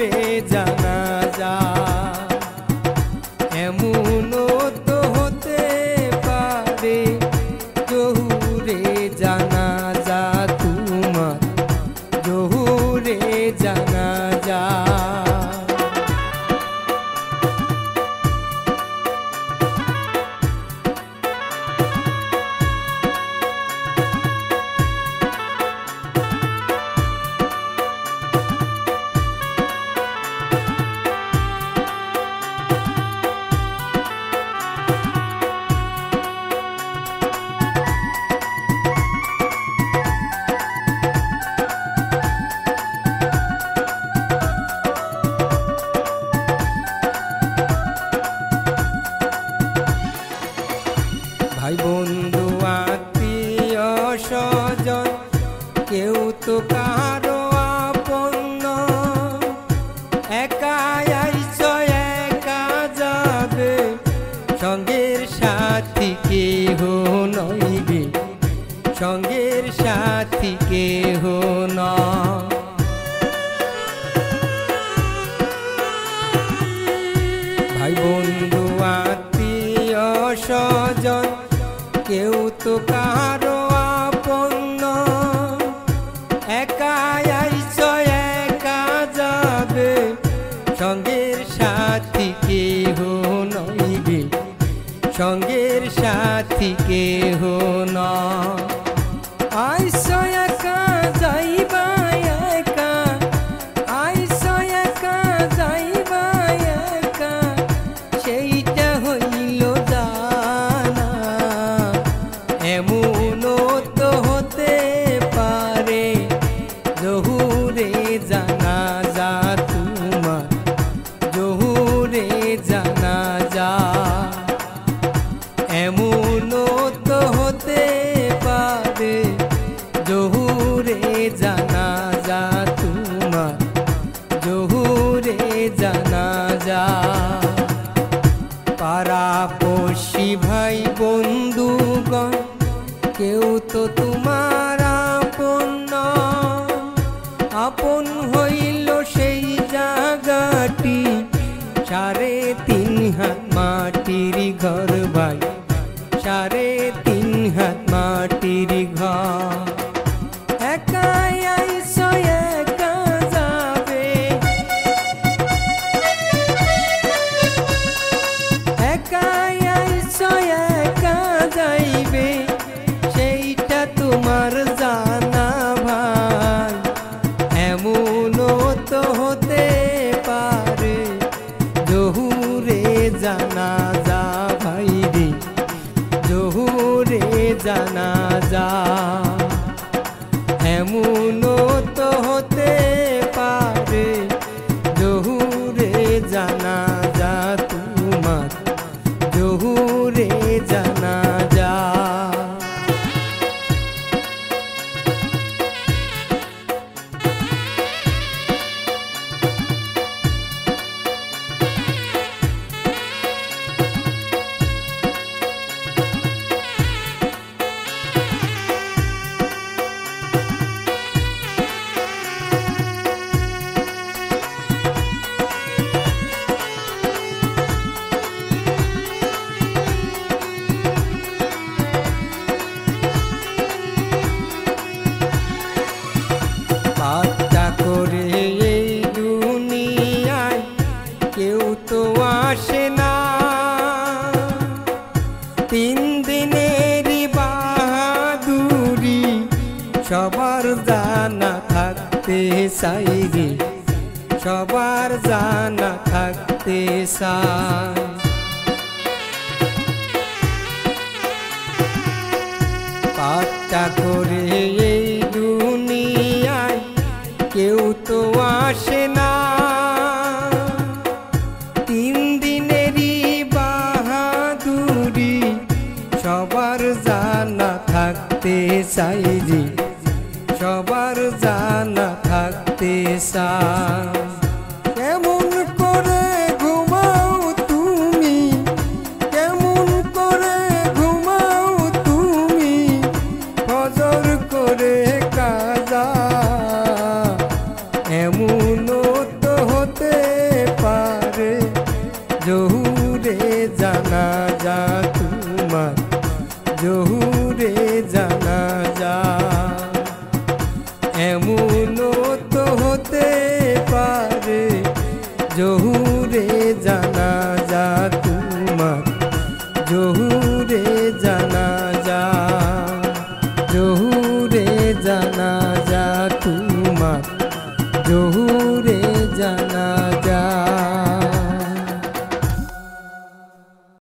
জহুরে জানাজা। এমনও তো হতে পারে জহুরে জানাজা তোমার, জহুরে জানাজা। ভাই বন্ধু আত্মীয় স্বজন কেউ তো কারো আপন নয়, একা আইছো একা যাবে, সঙ্গের সাথী কেহ নইবে, সঙ্গের সাথী কেহ নয়। ভাই বন্ধু আত্মীয় স্বজন কেউ তো কারো আপন নয়, একা আইছো একা যাবে, সঙ্গের সাথী কেহ নইবে, সঙ্গের সাথী কেহ নয়। আইছো একা যাইবা একা, আইছো একা যাইবা একা, সেইটা হইল জানা। এমনও তো হতে পারে জহুরে জানাজা তোমার, জহুরে জানাজা। এমনও তো হতে পারে জহুরে জানাজা তোমার, জহুরে জানাজা। পাড়াপড়শি ভাই বন্ধুগণ কেউ তো তোমার আপন নয়, আপন হইল সেই জায়গাটি 3.5 হাত মাটির ঘর ভাই, 3.5 হাত মাটির ঘর। একা আইছো একা যাবে, একা আইছো একা যাইবে, সেইটা তোমার জানা ভাই। এমনও তো হতে পারে জহুরে জানাজা ভাই রে, জহুরে জানাজা। এমনও তো হতে পারে জহুরে জানাজা তোমার, জহুরে জানাজা। পাত্তা করে এই দুনিয়ায় কেউ তো আসে না, 3 দিনেরই বাহাদুরি সবার জানা থাকতে চাই রে, সবার জানা থাকতে চাই। পাত্তা করে এই দুনিয়ায় কেউ তো আসে না, 3 দিনেরই বাহাদুরি সবার জানা থাকতে চাই রে, সবার জানা থাকতে চাই। কেমন করে ঘুমাও তুমি, কেমন করে ঘুমাও তুমি, ফজর করে জহুরে জানাজা। এমনও তো হতে পারে জহুরে জানাজা তোমার, জহুরে